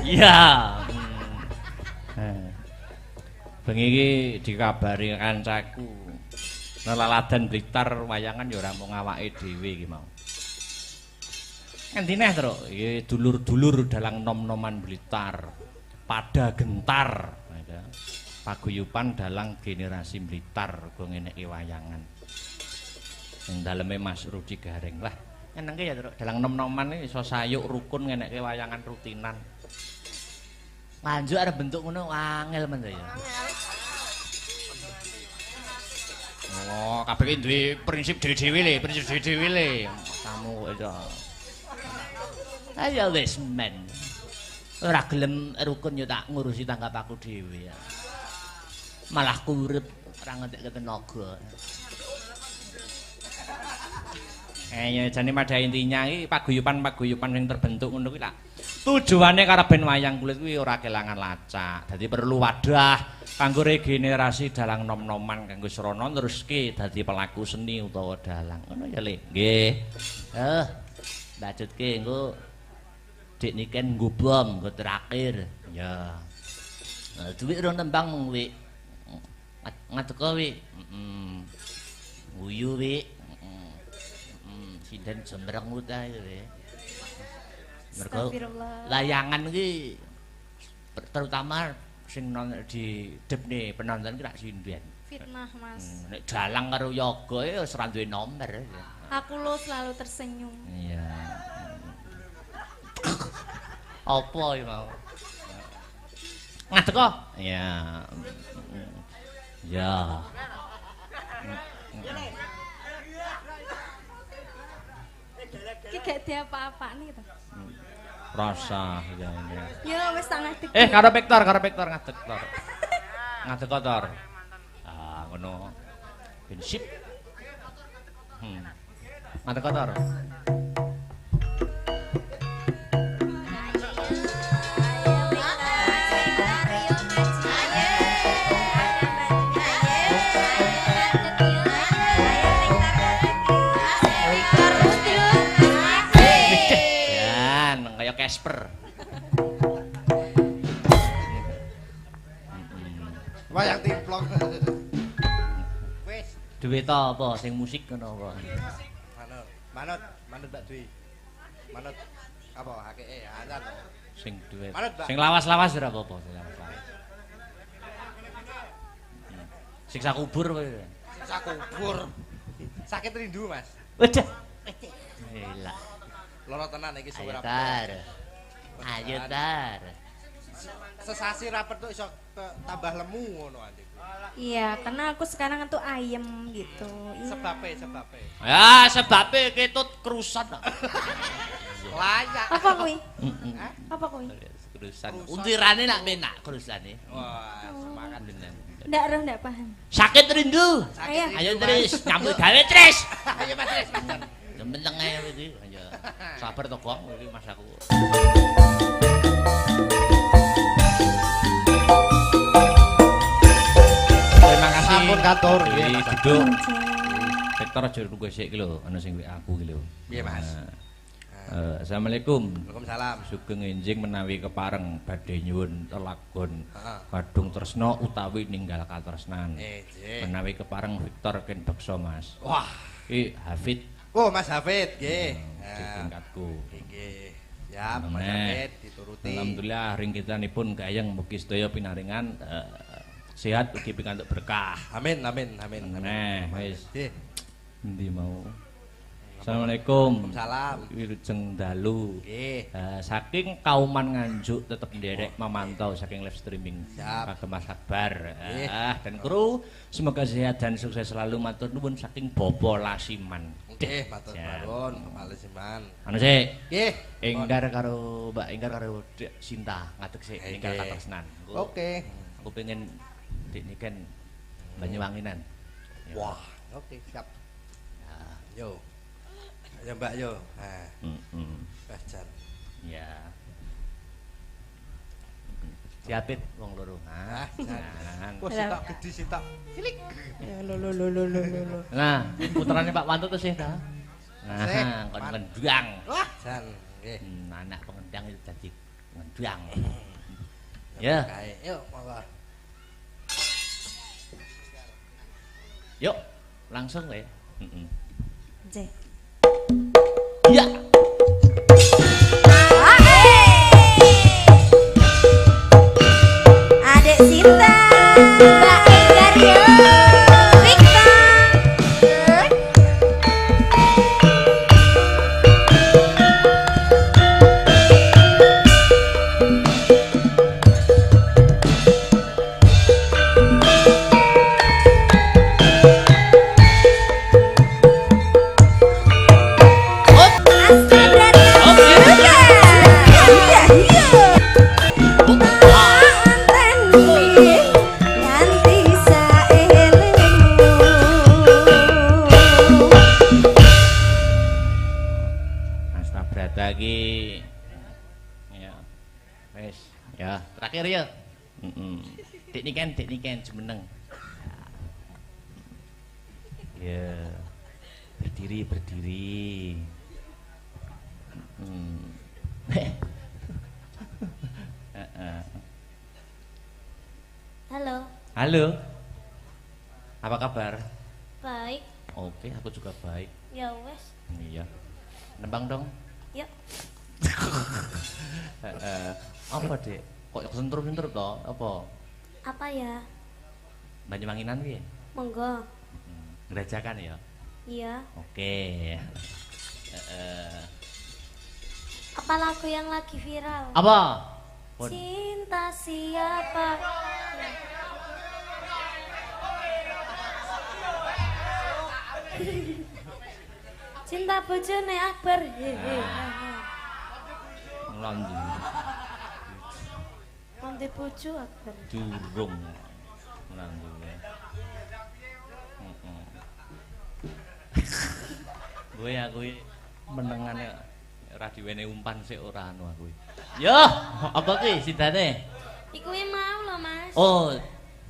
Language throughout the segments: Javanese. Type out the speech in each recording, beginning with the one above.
Iya. Bengi iki dikabari kancaku. Nelaladan Blitar wayangan ya ora mung awake dhewe iki mau. Endi neh, Truk? Iki dulur-dulur dalang nom-noman Blitar. Pada gentar. Paguyuban dalang generasi Blitar go ngeneki wayangan. Ing daleme Mas Rudi Gareng. Lah, nyenengke ya, Truk. Dalang nom-noman iki iso sayuk rukun ngeneki wayangan rutinan. Nganjuk arep bentuk ngono angel men ya. Oh, kabeh iki duwe prinsip dhewe-dhewe le, prinsip dhewe-dhewe le. Kamu itu. Ayo wis men. Ora gelem rukun yo tak ngurusi tanggap aku dhewe ya. Malah kurep ora ngentek tenaga. Ya jane pada intinya iki paguyuban-paguyuban sing terbentuk ngono kuwi lah. Tujuane karaben wayang kulit kuwi ora kelangan lacak. Dadi perlu wadah kanggo regenerasi dalang nom-noman kanggo srana neruske dadi pelaku seni utawa dalang. Ngono ya, Le. Nggih. Lanjutke engko Dik Niken nggo bom, nggo terakhir. Ya. Duit rong tembang mung wi. Ngateko wi. Guyu wi. Sinden jembreng utahe wi. Mergo layangan iki terutama sing di depne penonton ki rak sinden. Fitnah, Mas. Nek dalang karo yoga ya wis ora duwe nomor. Aku lo selalu tersenyum. Iya. Apa iki mau? Ngadeg kok? Iya. Ya. Iki gak diapa-apa nih to. Rasa ya ini. Ya wis tak ngadeg. Karo Pektor ngadeg Tor. Ngadeg kok Tor. Ah, ngono. Prinsip. Ngadeg kok Tor. Casper. Wayang timplong. Wis. Duwe ta apa sing musik ngono apa? Manut Mbak Dwi. Manut apa hakike anyar to. Sing duwe. Manut, Sing lawas-lawas ora apa-apa, sing lawas-lawas. Siksa kubur kowe. Siksa kubur. Sakit rindu, Mas. Waduh. Gila. Loro tenan iki suwe rapet. Ayo tar. Sesasi rapet tuh iso tambah lemu ngono anjing. Iya, karena aku sekarang tuh ayem gitu. Iya. Sebabe. Ya, sebabe ketut kerusan. Layak. Apa kuwi? Apa kuwi? Kerusan. Untirane nak menak kerusane. Wah, semangat bener. Ndak paham. Sakit rindu. Ayo Tris, nyambut gawe Tris. Ayo Mas Tris. Menteng ae iki. Ayo. Sabar to, Gong, iki Mas aku. Terima kasih. Sampun katur nggih, duduk. Sektor aja nunggu sik iki lho, ana sing WA aku iki lho. Piye, Mas? Assalamualaikum. Waalaikumsalam. Sugeng enjing menawi kepareng badhe nyuwun telagon Wadung Tresna utawi ninggal katresnan. Menawi kepareng Victor ken beksa, Mas. Wah, iki Hafid. Oh, Mas Hafid, nggih. Tingkatku. Nggih. Ya, Mas Hafid dituruti. Alhamdulillah ring kitanipun gayeng mugi sedaya pinaringan sehat ugi pikantuk berkah. Amin. Wis. Nggih. Endi mau? Assalamualaikum. Waalaikumsalam. Wilujeng dalu. Nggih. Saking Kauman Nganjuk tetep nderek memantau saking live streaming. Kagem Mas Akbar. Dan kru semoga sehat dan sukses selalu matur nuwun saking Bopo Lasiman. Nggih, matur nuwun Bapak Lasiman. Anu sik. Nggih. Enggar karo Mbak Enggar karo Dik Sinta ngadeg sik ninggal katresnan. Oke. Aku pengen Dik Niken Banyuwanginan. Wah, oke, siap. Yo. Ya Mbak yo. Jan. Ya. Diapit wong loro. Kok sitok gedhi sitok. Cilik. Lho. Nah, putrane Pak Wantut sih ta. Nah, kon ngendang. Wah, jan nggih. Anak pengendang itu dadi Ngendang. Ya. Yuk, monggo. Yuk, langsung ya. Heeh. Nggih. Iya. Adek Sinta, Mbak Enggario, Victor. Astaga, juga. Iya, iya. Mas Tabrata iki ya. Wes, ya, terakhir ya. Heeh. Dik niken jumeneng. Ya. Berdiri. Halo, Halo. Apa kabar? baik. Oke, aku juga baik. Ya wes, Iya. Nembang dong. yuk. Apa, Dek? Kok sentur-sentur toh? Apa? Apa ya? Banyuwanginan piye? Monggo. Gerajakan ya. Iya. Oke. Apa lagu yang lagi viral? Apa? Pun. Cinta siapa? Cinta bojone Akbar. Ngelandu. Nanti bojo Akbar. Durung. Ngelandu. Gue aku menengane ora diwene umpan sik ora anu aku. Yo, apa ki sidane? Iku mau lho, Mas. Oh,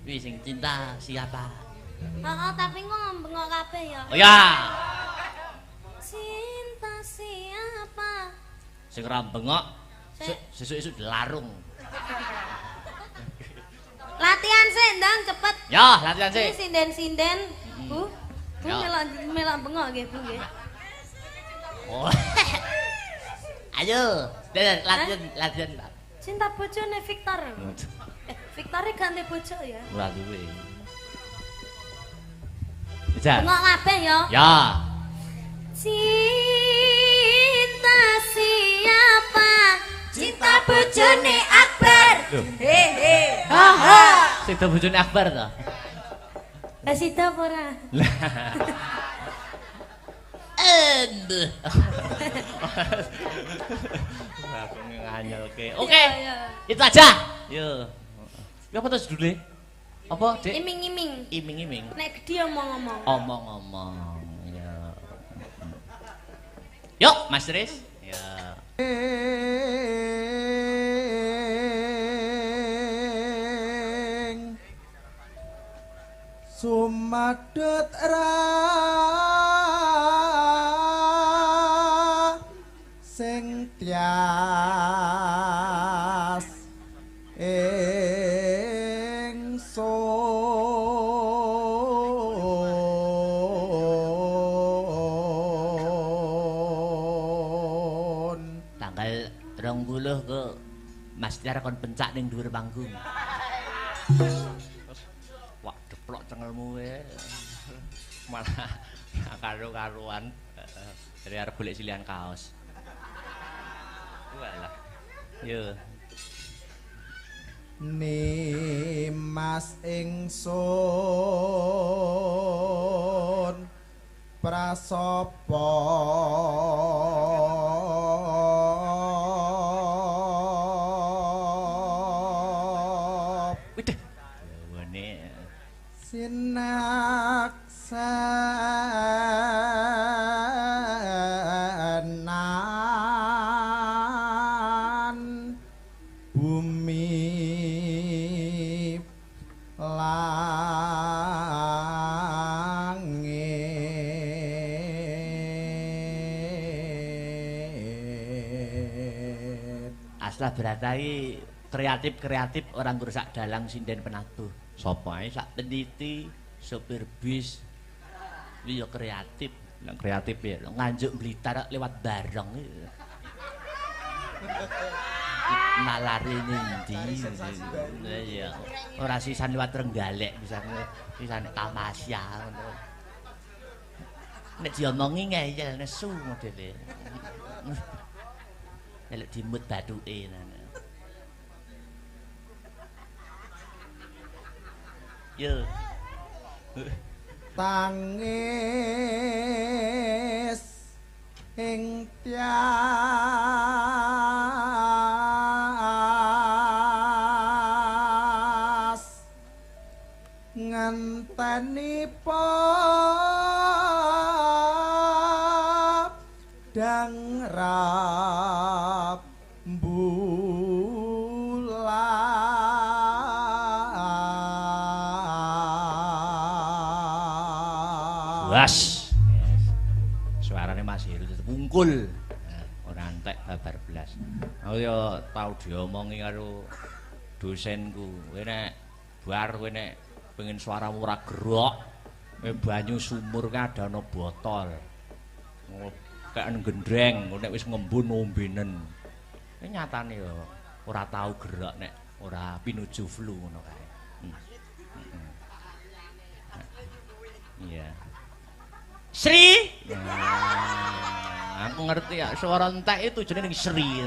kuwi sing cinta siapa? Heeh, tapi ngomong kabeh ya. Oh ya. Cinta siapa? Sing ora bengok sesuk-esuk dilarung. Latihan sih, Ndang, cepet. Ya, latihan Ini sih. sinden-sinden, Bu. Bu Ya. melak bengok nggih, Bu nggih. Oh. Ayo, latihan. Cinta bojone Victor. Victor ganti bojo ya. Ora duwe. Bisa. Bengok kabeh ya. Ya. Cinta siapa? Cinta bojone Akbar. Loh. Hehe. Ha ha. Sing bojone Akbar to. Lah sida apa ora? Aku nganyelke. Oke. Iya, iya. Itu aja. Yo. Ya apa terus dulu? Apa, Dek? Iming-iming. Iming-iming. Nek gedhi omong-omong. Omong-omong. Ya. Yuk, Mas Tris. Ya. Sumadut sing tias ingsun. Tanggal 30 ke Mas Tiar kon pencak ning dhuwur panggung. Wah, deplok cengelmu we. Malah karo-karuan. Dari arep golek silihan kaos. Walah. Yo. Nimas ingsun prasapa Widih. Wene sinaksanan bumi langit Aslah beratai kreatif orang ngrusak dalang sinden penabuh. Sapa ae Sak peniti sopir bis iki ya kreatif. yang kreatif ya. Nganjuk Blitar lewat bareng. Nalari ndi? Iya. Ora sisan liwat Trenggalek sisan Tamasya ngono. Nek diomongi ngeyel nesu modele. Nek dimut bathuke. Yo. Tangis ing tias ngenteni dang rap Blas. Suarane Mas Heru tetep wungkul. Ora entek babar blas. Aku ya tau diomongi karo dosenku. Kowe nek bar kowe nek pengen suaramu ora gerok, kowe banyu sumur ka ada ana botol. Kayak gendreng, nek wis ngembun ombenen. Nyatane ya ora tau gerak nek ora pinuju flu ngono kae. Iya. Sri. Aku ngerti ya, suara entek itu jenenge Sri.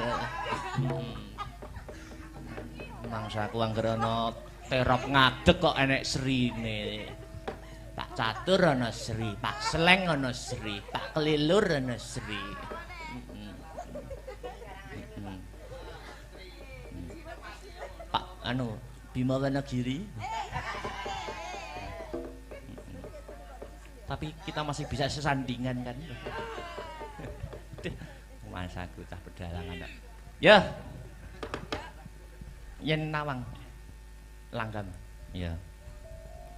Mangsaku anggere ana terop ngadeg kok enek Srine. Pak Catur ana Sri, Pak Sleng ana Sri, Pak Kelilur ana Sri. Pak anu Bima Wanagiri. Tapi kita masih bisa sesandingan kan. Masa aku cah pedalangan. Ya. Yen nawang langgam. Ya.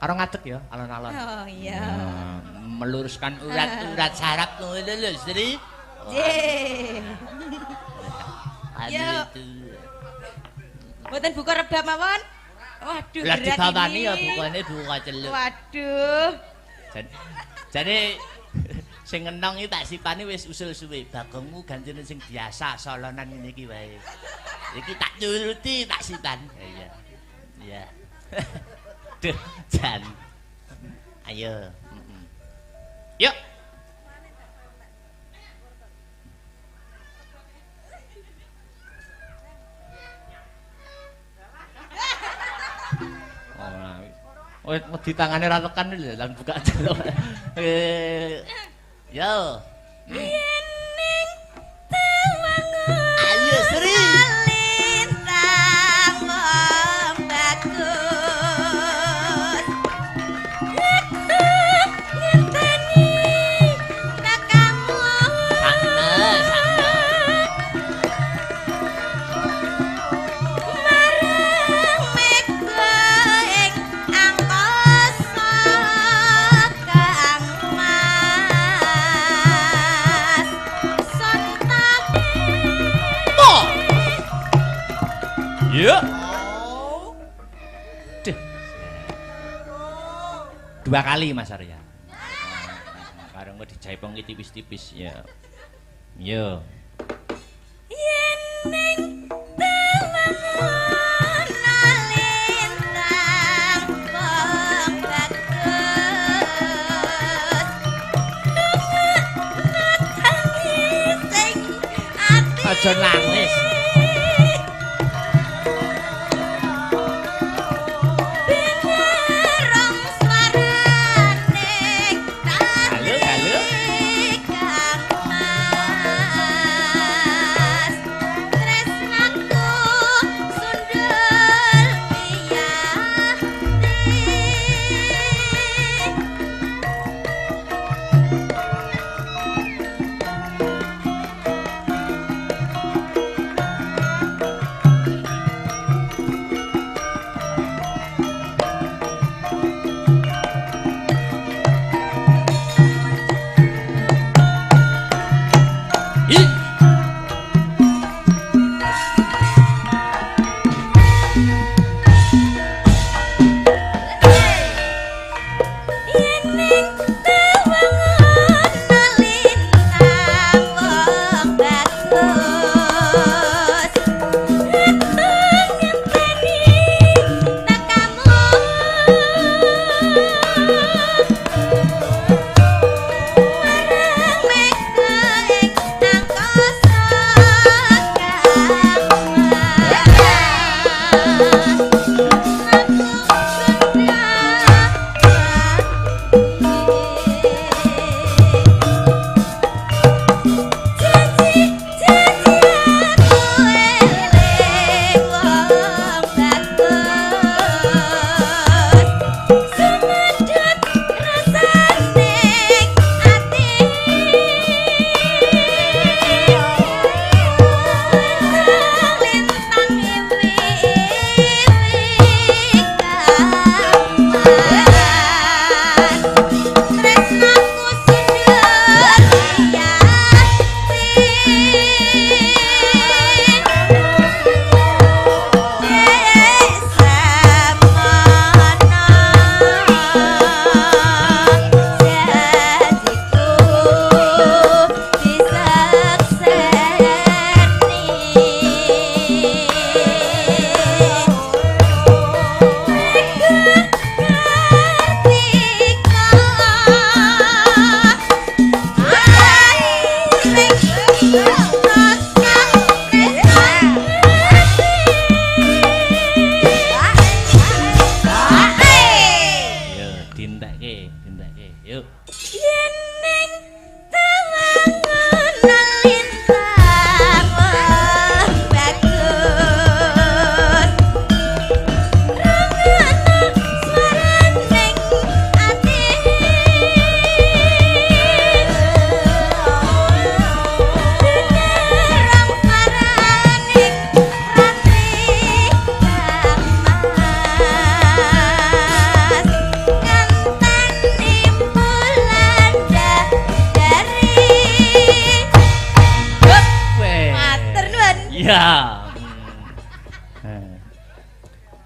Karo ngadeg ya alon-alon. Oh iya. Meluruskan urat-urat saraf ngono lho, Sri. Nggih. Aduh itu. Mboten buka rebab mawon. Waduh, Lah berat dibawani ini. ya bukane buka celuk. Waduh. Jadi sing ngenong iki tak sipani wis usul suwe. Bagongmu ganjene sing biasa solonan ngene iki wae. Iki tak turuti tak sipan. Iya. Iya. Duh, Jan. Ayo. Yuk. Oh, di tangane ra tekan lho, lan buka delok. Yo. Yening tawangun. Ayo Sri. Lintang bagus. Ngenteni kakangmu. Sakno. Marang mega ing angkasa Kang Mas Sontake. Ya. Duh. Dua kali Mas Arya. Bareng kok dijaipong tipis-tipis ya. Yo. Yening tawangun lintang bagus. Nangis sing ati. Aja nangis. Bingerong swarane Halo, halo. Kang Mas tresnaku sundul piyati.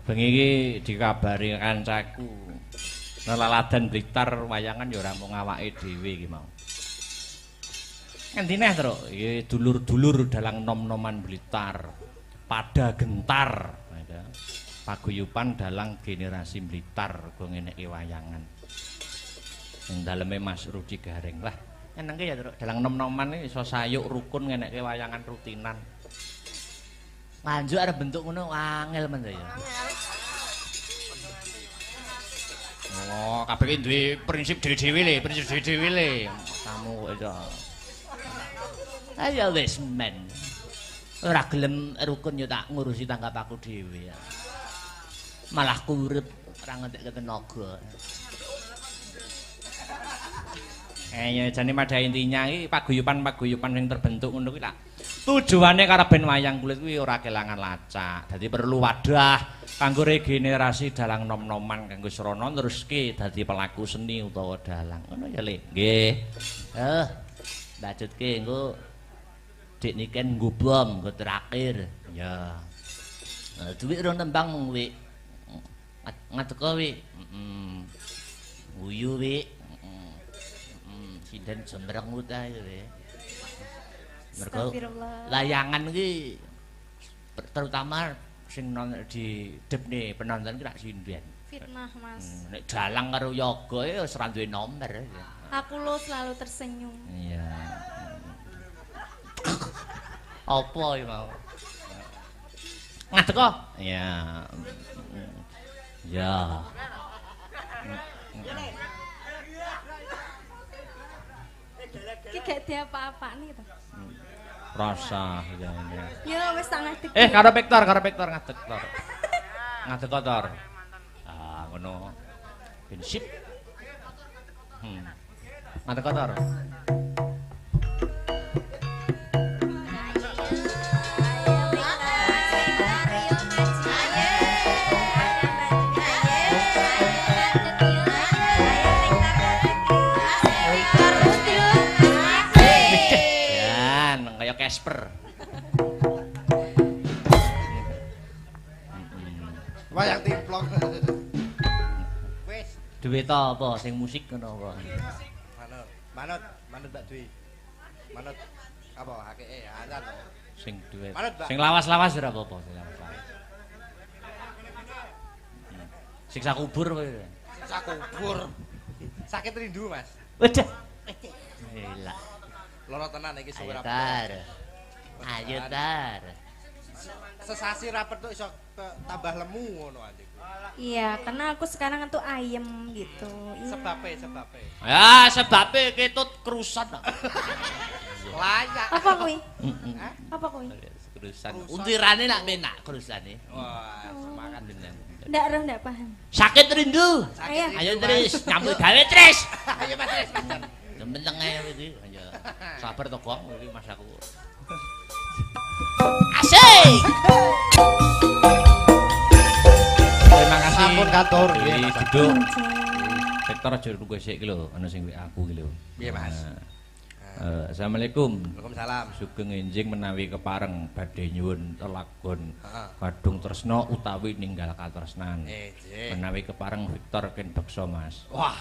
Bengi iki dikabari kancaku. Nelaladan Blitar wayangan ya ora mung awake dhewe iki mau. Endi neh, Truk? Iki dulur-dulur dalang nom-noman Blitar. Pada gentar. Paguyuban dalang generasi Blitar go ngeneki wayangan. Ning daleme Mas Rudi Gareng. Lah, enengke ya, Truk. Dalang nom-noman iki iso sayuk rukun ngeneki wayangan rutinan. Nganjuk arep bentuk ngono angel men ya. Oh, kabeh iki duwe prinsip dhewe-dhewe le, prinsip dhewe-dhewe le. Kamu kok iso. Ayo wis men. Ora gelem rukun yo tak ngurusi tanggap aku dhewe ya. Malah kurep ora ngentek tenaga. Ya jane pada intinya iki paguyuban-paguyuban sing terbentuk ngono kuwi lah. Tujuane karaben wayang kulit kuwi ora kelangan lacak. Dadi perlu wadah kanggo regenerasi dalang nom-noman kanggo srana neruske dadi pelaku seni utawa dalang. Ngono ya, Le. Nggih. Lanjutke engko Dik Niken nggo bom nggo terakhir. Ya. Duit rong tembang mung wi. Ngateko wi. Guyu wi. Sinden jembreng utahe wi. Mergo layangan iki terutama sing di depne penonton ki rak sinden. Fitnah, Mas. Nek dalang karo yoga ya wis ora duwe nomor. Aku lo selalu tersenyum. Iya. Apa iki mau? Ngadeko? Iya. Ya. Iki gak diapa-apani to. Rasa ya ini. Ya wis tak ngadeg. Karo Victor ngadeg, Tor. Ngadeg Tor. Ah, ngono. Prinsip. Ngadeg Tor. Kaya Casper. Wayang timplong. Wis. Duwe ta apa sing musik ngono apa? Manut Mbak Dwi. Manut apa hakike azan. Sing duwe. Manut, Mbak. Sing lawas-lawas ora apa-apa, sing lawas-lawas. Siksa kubur kowe. Siksa kubur. Sakit rindu, Mas. Waduh. Gila. Loro tenan iki suwe Ayo rapet. tar. Ayo tar. Sesasi rapet tuh iso tambah lemu ngono anjing. Iya, karena aku sekarang tuh ayem gitu. Iya. Sebabe. Ya sebabe ketut kerusan. Layak. Apa kuwi? Apa kuwi? Kerusan. Untirane nak menak kerusane. Wah, semangat bener. Ndak paham. Sakit rindu. Ayo. Ayo Tris, nyambut gawe Tris. Ayo Mas Tris. Menteng ae iki. Ayo. Sabar to, Gong, iki Mas aku. Asik. Terima kasih. Sampun katur. Nggih, duduk. Victor aja nunggu sik iki lho, ana sing WA aku iki lho. Piye, Mas? Assalamualaikum. Waalaikumsalam. Sugeng enjing menawi kepareng badhe nyuwun telagon Heeh. kadung tresna utawi ninggal katresnan. Nggih. Menawi kepareng Victor ken beksa Mas. Wah,